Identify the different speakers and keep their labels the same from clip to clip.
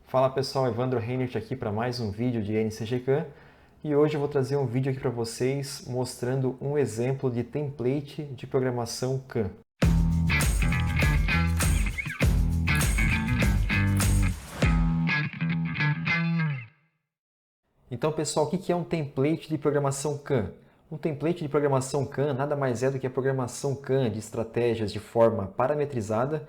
Speaker 1: Fala pessoal, Evandro Reinert aqui para mais um vídeo de NCGCAM e hoje eu vou trazer um vídeo aqui para vocês mostrando um exemplo de template de programação CAM. Então pessoal, o que é um template de programação CAM? Um template de programação CAM nada mais é do que a programação CAM de estratégias de forma parametrizada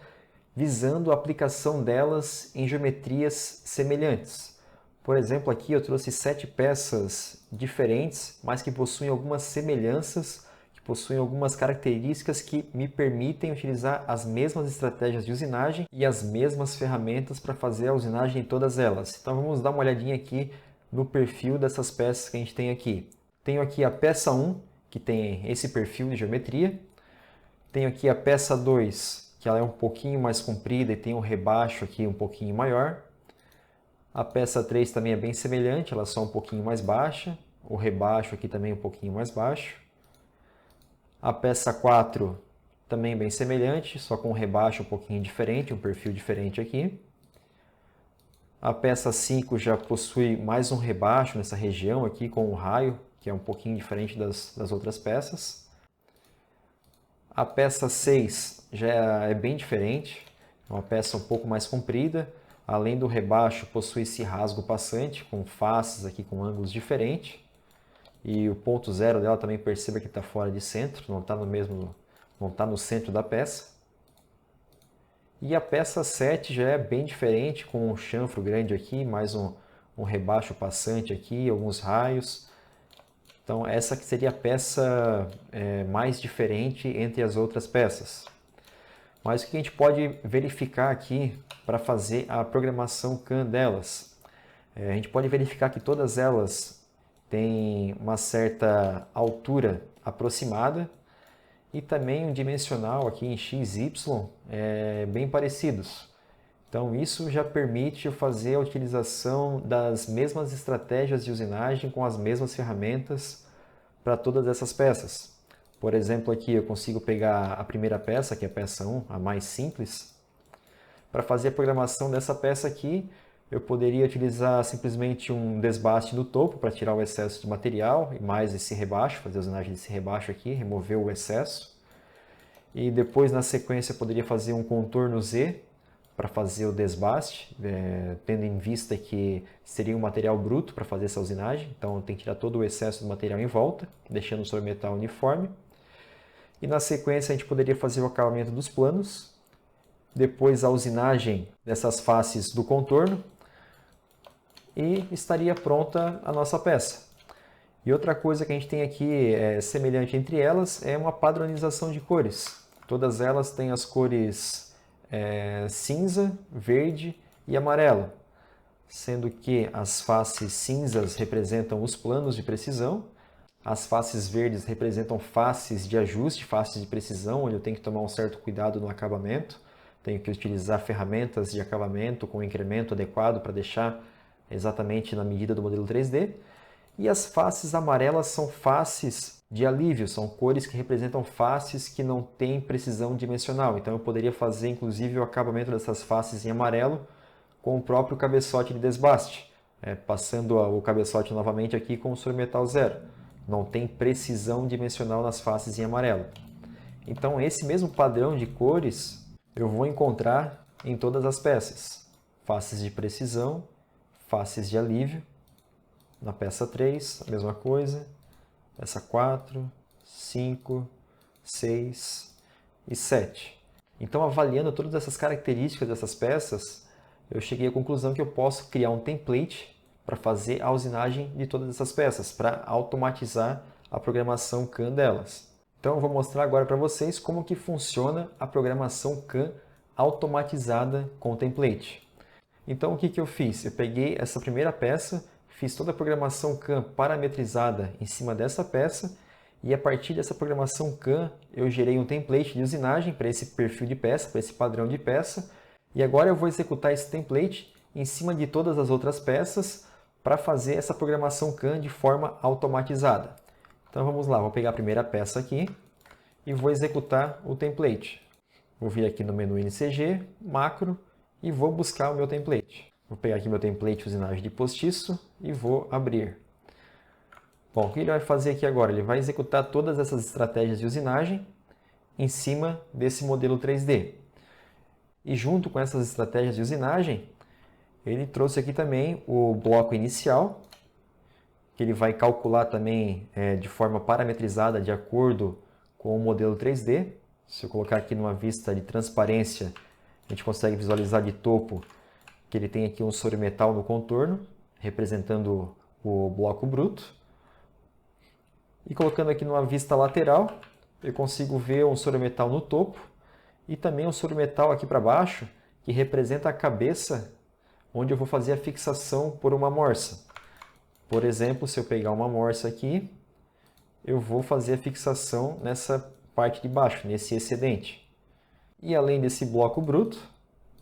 Speaker 1: visando a aplicação delas em geometrias semelhantes. Por exemplo, aqui eu trouxe 7 peças diferentes, mas que possuem algumas semelhanças, que possuem algumas características que me permitem utilizar as mesmas estratégias de usinagem e as mesmas ferramentas para fazer a usinagem em todas elas. Então vamos dar uma olhadinha aqui no perfil dessas peças que a gente tem aqui. Tenho aqui a peça 1, que tem esse perfil de geometria. Tenho aqui a peça 2, que ela é um pouquinho mais comprida e tem um rebaixo aqui um pouquinho maior. A peça 3 também é bem semelhante, ela é só um pouquinho mais baixa. O rebaixo aqui também é um pouquinho mais baixo. A peça 4 também bem semelhante, só com um rebaixo um pouquinho diferente, um perfil diferente aqui. A peça 5 já possui mais um rebaixo nessa região aqui com um raio, que é um pouquinho diferente das outras peças. A peça 6 já é bem diferente, é uma peça um pouco mais comprida. Além do rebaixo, possui esse rasgo passante, com faces aqui com ângulos diferentes. E o ponto zero dela também perceba que está fora de centro, não está não está no centro da peça. E a peça 7 já é bem diferente, com um chanfro grande aqui, mais um rebaixo passante aqui, alguns raios. Então essa que seria a peça mais diferente entre as outras peças. Mas o que a gente pode verificar aqui para fazer a programação CAM delas? A gente pode verificar que todas elas têm uma certa altura aproximada e também um dimensional aqui em x, y bem parecidos. Então isso já permite eu fazer a utilização das mesmas estratégias de usinagem com as mesmas ferramentas para todas essas peças. Por exemplo, aqui eu consigo pegar a primeira peça, que é a peça 1, a mais simples. Para fazer a programação dessa peça aqui, eu poderia utilizar simplesmente um desbaste no topo para tirar o excesso de material e mais esse rebaixo, fazer a usinagem desse rebaixo aqui, remover o excesso. E depois, na sequência, eu poderia fazer um contorno Z para fazer o desbaste, tendo em vista que seria um material bruto para fazer essa usinagem. Então, tem que tirar todo o excesso do material em volta, deixando o sobremetal uniforme. E na sequência, a gente poderia fazer o acabamento dos planos, depois a usinagem dessas faces do contorno e estaria pronta a nossa peça. E outra coisa que a gente tem aqui semelhante entre elas é uma padronização de cores. Todas elas têm as cores cinza, verde e amarelo, sendo que as faces cinzas representam os planos de precisão, as faces verdes representam faces de ajuste, faces de precisão, onde eu tenho que tomar um certo cuidado no acabamento, tenho que utilizar ferramentas de acabamento com incremento adequado para deixar exatamente na medida do modelo 3D. E as faces amarelas são faces de alívio, são cores que representam faces que não têm precisão dimensional. Então eu poderia fazer inclusive o acabamento dessas faces em amarelo com o próprio cabeçote de desbaste, passando o cabeçote novamente aqui com o sobremetal zero. Não tem precisão dimensional nas faces em amarelo. Então esse mesmo padrão de cores eu vou encontrar em todas as peças. Faces de precisão, faces de alívio. Na peça 3, a mesma coisa. Peça 4, 5, 6 e 7. Então, avaliando todas essas características dessas peças, eu cheguei à conclusão que eu posso criar um template para fazer a usinagem de todas essas peças, para automatizar a programação CAM delas. Então, eu vou mostrar agora para vocês como que funciona a programação CAM automatizada com template. Então, o que eu fiz? Eu peguei essa primeira peça, fiz toda a programação CAM parametrizada em cima dessa peça e a partir dessa programação CAM eu gerei um template de usinagem para esse perfil de peça, para esse padrão de peça e agora eu vou executar esse template em cima de todas as outras peças para fazer essa programação CAM de forma automatizada. Então vamos lá, vou pegar a primeira peça aqui e vou executar o template. Vou vir aqui no menu NCG, macro, e vou buscar o meu template. Vou pegar aqui meu template usinagem de postiço e vou abrir. Bom, o que ele vai fazer aqui agora? Ele vai executar todas essas estratégias de usinagem em cima desse modelo 3D. E junto com essas estratégias de usinagem, ele trouxe aqui também o bloco inicial, que ele vai calcular também de forma parametrizada de acordo com o modelo 3D. Se eu colocar aqui numa vista de transparência, a gente consegue visualizar de topo que ele tem aqui um soro-metal no contorno, representando o bloco bruto. E colocando aqui numa vista lateral, eu consigo ver um soro-metal no topo e também um soro-metal aqui para baixo, que representa a cabeça onde eu vou fazer a fixação por uma morsa. Por exemplo, se eu pegar uma morsa aqui, eu vou fazer a fixação nessa parte de baixo, nesse excedente. E além desse bloco bruto,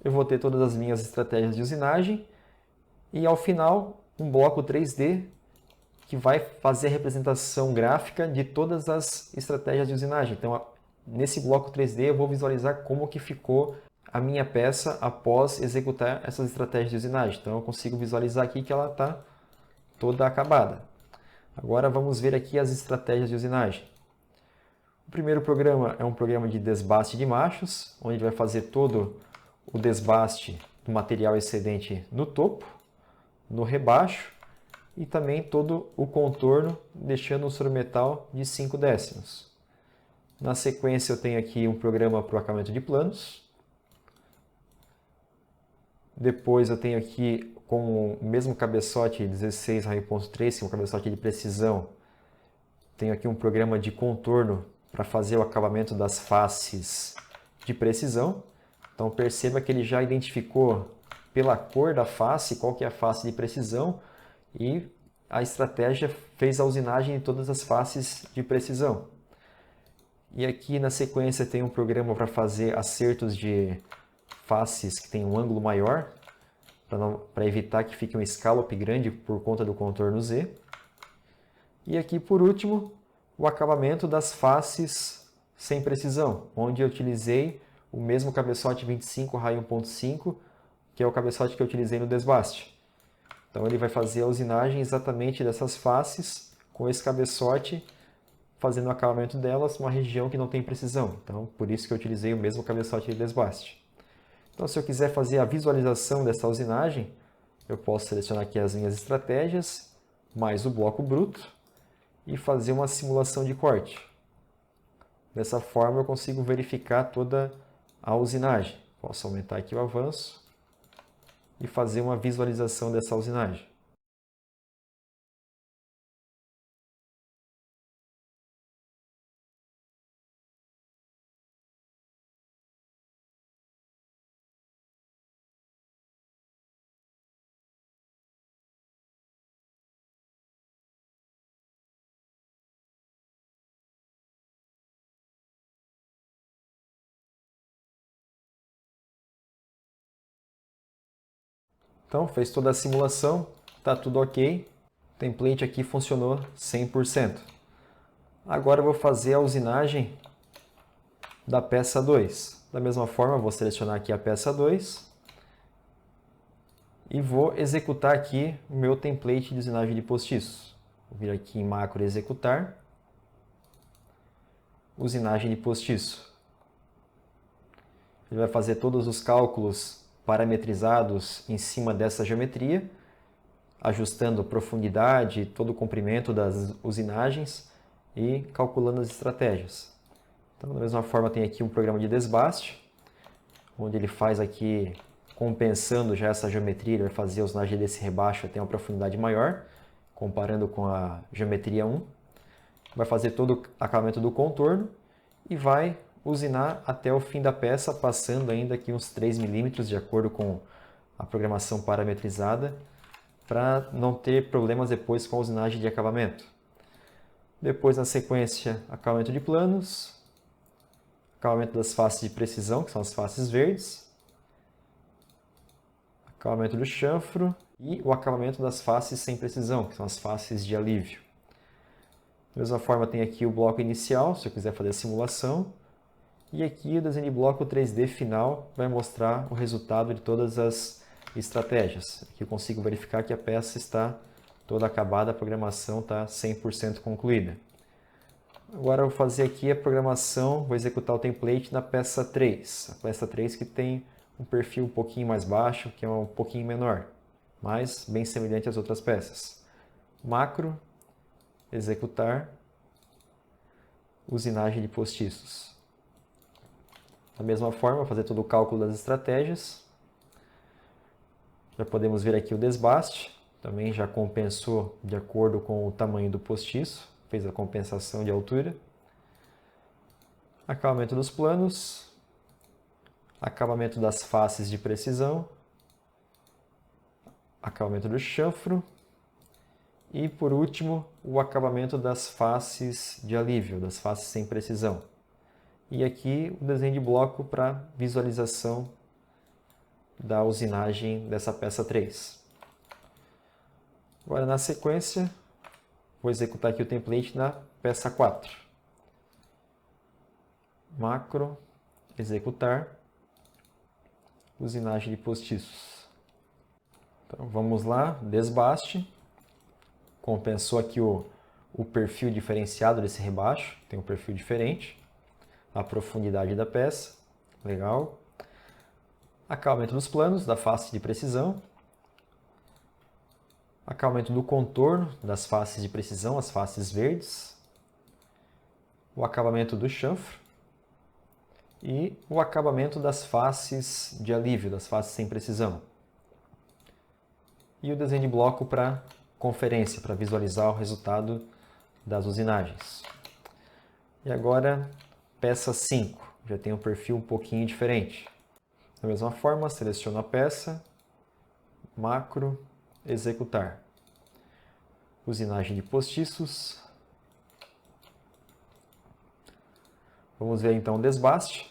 Speaker 1: eu vou ter todas as minhas estratégias de usinagem e ao final um bloco 3D que vai fazer a representação gráfica de todas as estratégias de usinagem. Então, nesse bloco 3D eu vou visualizar como que ficou a minha peça após executar essas estratégias de usinagem. Então, eu consigo visualizar aqui que ela está toda acabada. Agora vamos ver aqui as estratégias de usinagem. O primeiro programa é um programa de desbaste de machos, onde a gente vai fazer todo o desbaste do material excedente no topo, no rebaixo e também todo o contorno, deixando um soro-metal de 5/10. Na sequência eu tenho aqui um programa para o acabamento de planos. Depois eu tenho aqui com o mesmo cabeçote 16 raio.3, que é um cabeçote de precisão, tenho aqui um programa de contorno para fazer o acabamento das faces de precisão. Então perceba que ele já identificou pela cor da face qual que é a face de precisão e a estratégia fez a usinagem de todas as faces de precisão. E aqui na sequência tem um programa para fazer acertos de faces que tem um ângulo maior, para evitar que fique um scallop grande por conta do contorno Z. E aqui por último, o acabamento das faces sem precisão, onde eu utilizei o mesmo cabeçote 25 raio 1.5, que é o cabeçote que eu utilizei no desbaste. Então ele vai fazer a usinagem exatamente dessas faces, com esse cabeçote, fazendo o acabamento delas numa região que não tem precisão. Então por isso que eu utilizei o mesmo cabeçote de desbaste. Então se eu quiser fazer a visualização dessa usinagem, eu posso selecionar aqui as minhas estratégias, mais o bloco bruto, e fazer uma simulação de corte. Dessa forma eu consigo verificar toda a usinagem. Posso aumentar aqui o avanço e fazer uma visualização dessa usinagem. Então, fez toda a simulação, está tudo ok. O template aqui funcionou 100%. Agora eu vou fazer a usinagem da peça 2. Da mesma forma, vou selecionar aqui a peça 2 e vou executar aqui o meu template de usinagem de postiço. Vou vir aqui em macro executar, usinagem de postiço. Ele vai fazer todos os cálculos parametrizados em cima dessa geometria, ajustando profundidade, todo o comprimento das usinagens e calculando as estratégias. Então, da mesma forma, tem aqui um programa de desbaste, onde ele faz aqui, compensando já essa geometria, ele vai fazer a usinagem desse rebaixo até uma profundidade maior, comparando com a geometria 1. Vai fazer todo o acabamento do contorno e vai usinar até o fim da peça, passando ainda aqui uns 3 milímetros, de acordo com a programação parametrizada, para não ter problemas depois com a usinagem de acabamento. Depois, na sequência, acabamento de planos, acabamento das faces de precisão, que são as faces verdes, acabamento do chanfro e o acabamento das faces sem precisão, que são as faces de alívio. Da mesma forma, tem aqui o bloco inicial, se eu quiser fazer a simulação. E aqui o desenho de bloco 3D final vai mostrar o resultado de todas as estratégias. Aqui eu consigo verificar que a peça está toda acabada, a programação está 100% concluída. Agora eu vou fazer aqui a programação, vou executar o template na peça 3. A peça 3 que tem um perfil um pouquinho mais baixo, que é um pouquinho menor, mas bem semelhante às outras peças. Macro, executar, usinagem de postiços. Da mesma forma, fazer todo o cálculo das estratégias. Já podemos ver aqui o desbaste, também já compensou de acordo com o tamanho do postiço, fez a compensação de altura. Acabamento dos planos, acabamento das faces de precisão, acabamento do chanfro e, por último, o acabamento das faces de alívio, das faces sem precisão. E aqui o desenho de bloco para visualização da usinagem dessa peça 3. Agora, na sequência, vou executar aqui o template na peça 4. Macro, executar, usinagem de postiços. Então, vamos lá, desbaste. Compensou aqui o perfil diferenciado desse rebaixo, tem um perfil diferente. A profundidade da peça, legal. Acabamento dos planos, da face de precisão. Acabamento do contorno das faces de precisão, as faces verdes. O acabamento do chanfro. E o acabamento das faces de alívio, das faces sem precisão. E o desenho de bloco para conferência, para visualizar o resultado das usinagens. E agora, peça 5, já tem um perfil um pouquinho diferente. Da mesma forma, seleciono a peça, macro, executar. Usinagem de postiços. Vamos ver então o desbaste.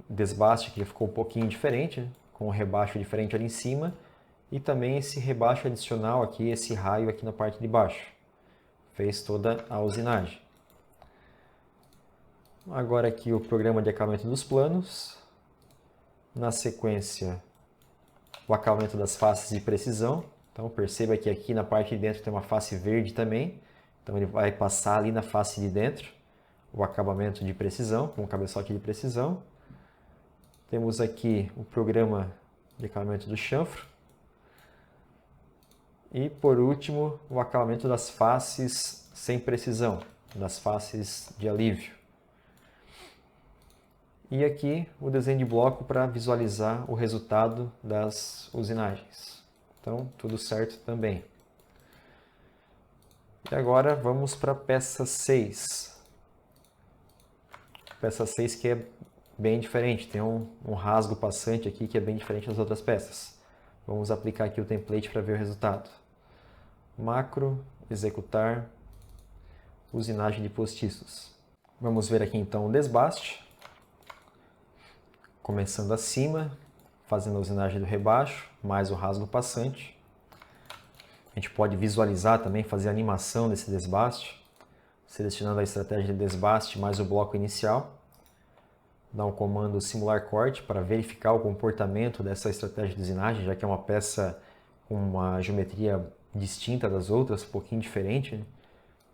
Speaker 1: O desbaste que ficou um pouquinho diferente, com um rebaixo diferente ali em cima. E também esse rebaixo adicional aqui, esse raio aqui na parte de baixo. Fez toda a usinagem. Agora aqui o programa de acabamento dos planos. Na sequência, o acabamento das faces de precisão. Então perceba que aqui na parte de dentro tem uma face verde também. Então ele vai passar ali na face de dentro o acabamento de precisão, com o cabeçote de precisão. Temos aqui o programa de acabamento do chanfro. E por último, o acabamento das faces sem precisão, das faces de alívio. E aqui o desenho de bloco para visualizar o resultado das usinagens. Então, tudo certo também. E agora vamos para a peça 6. Peça 6 que é bem diferente, tem um rasgo passante aqui que é bem diferente das outras peças. Vamos aplicar aqui o template para ver o resultado. Macro, executar, usinagem de postiços. Vamos ver aqui então o desbaste. Começando acima, fazendo a usinagem do rebaixo, mais o rasgo passante. A gente pode visualizar também, fazer a animação desse desbaste, selecionando a estratégia de desbaste mais o bloco inicial. Dá um comando simular corte para verificar o comportamento dessa estratégia de usinagem, já que é uma peça com uma geometria distinta das outras, um pouquinho diferente, né?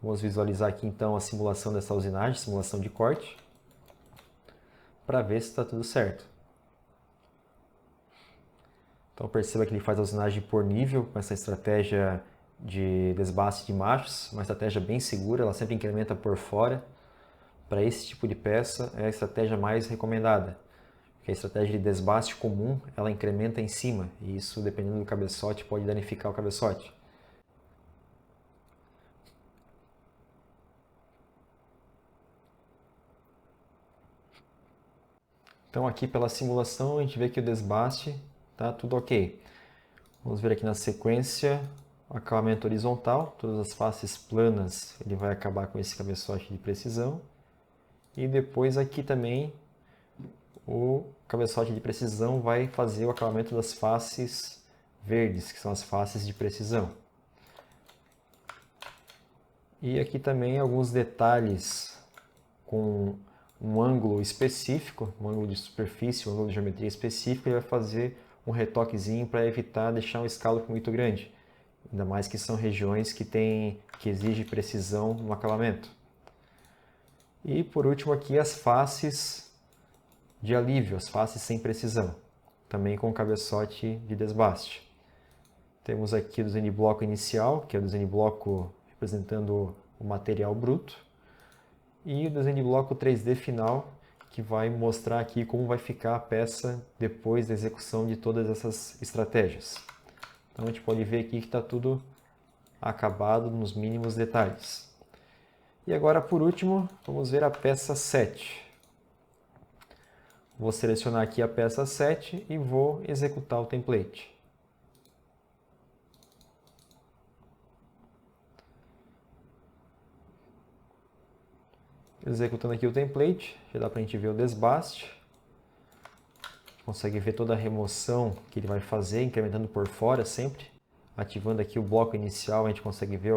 Speaker 1: Vamos visualizar aqui então a simulação dessa usinagem, simulação de corte, para ver se está tudo certo. Então perceba que ele faz a usinagem por nível, com essa estratégia de desbaste de machos, uma estratégia bem segura, ela sempre incrementa por fora. Para esse tipo de peça é a estratégia mais recomendada, porque a estratégia de desbaste comum, ela incrementa em cima, e isso, dependendo do cabeçote, pode danificar o cabeçote. Então aqui pela simulação a gente vê que o desbaste está tudo ok. Vamos ver aqui na sequência o acabamento horizontal, todas as faces planas, ele vai acabar com esse cabeçote de precisão. E depois aqui também o cabeçote de precisão vai fazer o acabamento das faces verdes, que são as faces de precisão. E aqui também alguns detalhes com um ângulo específico, um ângulo de superfície, um ângulo de geometria específico, ele vai fazer um retoquezinho para evitar deixar um scallop muito grande. Ainda mais que são regiões que exigem precisão no acabamento. E por último aqui as faces de alívio, as faces sem precisão, também com cabeçote de desbaste. Temos aqui o design bloco inicial, que é o design bloco representando o material bruto, e o design bloco 3D final, que vai mostrar aqui como vai ficar a peça depois da execução de todas essas estratégias. Então a gente pode ver aqui que está tudo acabado nos mínimos detalhes. E agora, por último, vamos ver a peça 7. Vou selecionar aqui a peça 7 e vou executar o template. Executando aqui o template, já dá para a gente ver o desbaste. Consegue ver toda a remoção que ele vai fazer, incrementando por fora sempre. Ativando aqui o bloco inicial, a gente consegue ver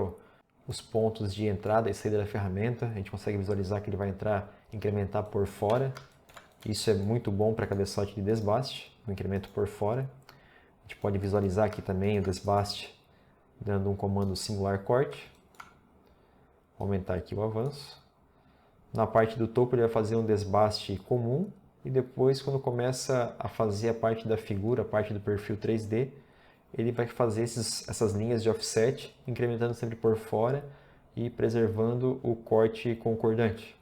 Speaker 1: os pontos de entrada e saída da ferramenta. A gente consegue visualizar que ele vai entrar, incrementar por fora. Isso é muito bom para cabeçote de desbaste, o incremento por fora. A gente pode visualizar aqui também o desbaste, dando um comando singular corte. Vou aumentar aqui o avanço. Na parte do topo ele vai fazer um desbaste comum e depois, quando começa a fazer a parte da figura, a parte do perfil 3D, ele vai fazer essas linhas de offset, incrementando sempre por fora e preservando o corte concordante.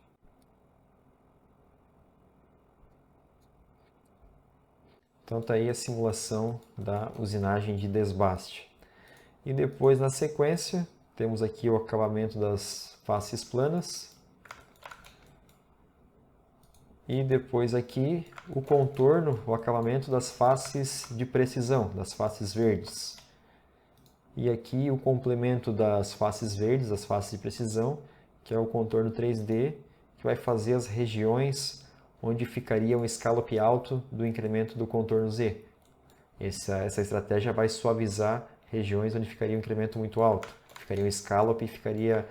Speaker 1: Então está aí a simulação da usinagem de desbaste. E depois, na sequência, temos aqui o acabamento das faces planas. E depois aqui o contorno, o acabamento das faces de precisão, das faces verdes. E aqui o complemento das faces verdes, as faces de precisão, que é o contorno 3D, que vai fazer as regiões onde ficaria um scallop alto do incremento do contorno Z. Essa estratégia vai suavizar regiões onde ficaria um incremento muito alto. Ficaria um scallop e ficaria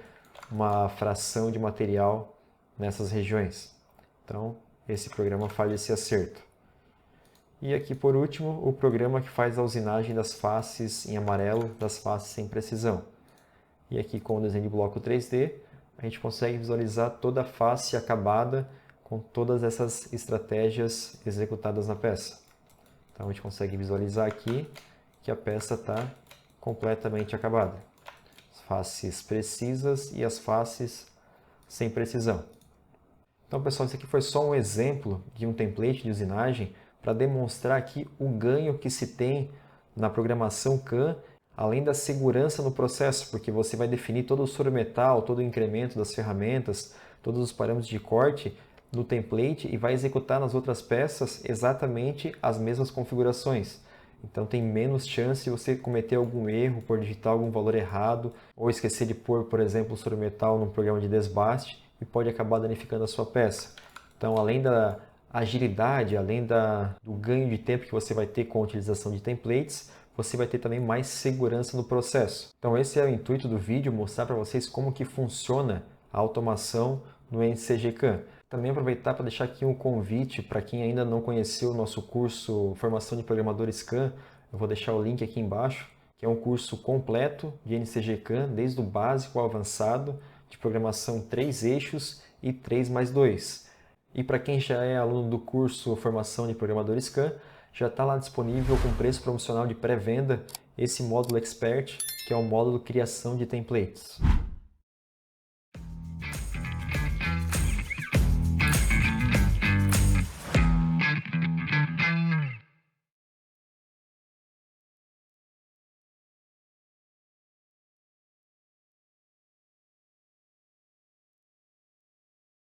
Speaker 1: uma fração de material nessas regiões. Então, esse programa faz esse acerto. E aqui, por último, o programa que faz a usinagem das faces em amarelo, das faces sem precisão. E aqui, com o desenho de bloco 3D, a gente consegue visualizar toda a face acabada com todas essas estratégias executadas na peça. Então, a gente consegue visualizar aqui que a peça está completamente acabada. As faces precisas e as faces sem precisão. Então, pessoal, isso aqui foi só um exemplo de um template de usinagem para demonstrar aqui o ganho que se tem na programação CAM, além da segurança no processo, porque você vai definir todo o sorometal, todo o incremento das ferramentas, todos os parâmetros de corte no template e vai executar nas outras peças exatamente as mesmas configurações. Então tem menos chance de você cometer algum erro por digitar algum valor errado ou esquecer de pôr, por exemplo, o sorometal num programa de desbaste e pode acabar danificando a sua peça. Então, além da agilidade, além do ganho de tempo que você vai ter com a utilização de templates, você vai ter também mais segurança no processo. Então, esse é o intuito do vídeo, mostrar para vocês como que funciona a automação no NCG CAM. Também aproveitar para deixar aqui um convite para quem ainda não conheceu o nosso curso Formação de Programadores CAM, eu vou deixar o link aqui embaixo, que é um curso completo de NCG CAM, desde o básico ao avançado, de programação 3 eixos e 3+2. E para quem já é aluno do curso Formação de Programadores CAM, já está lá disponível com preço promocional de pré-venda esse módulo Expert, que é o módulo Criação de Templates.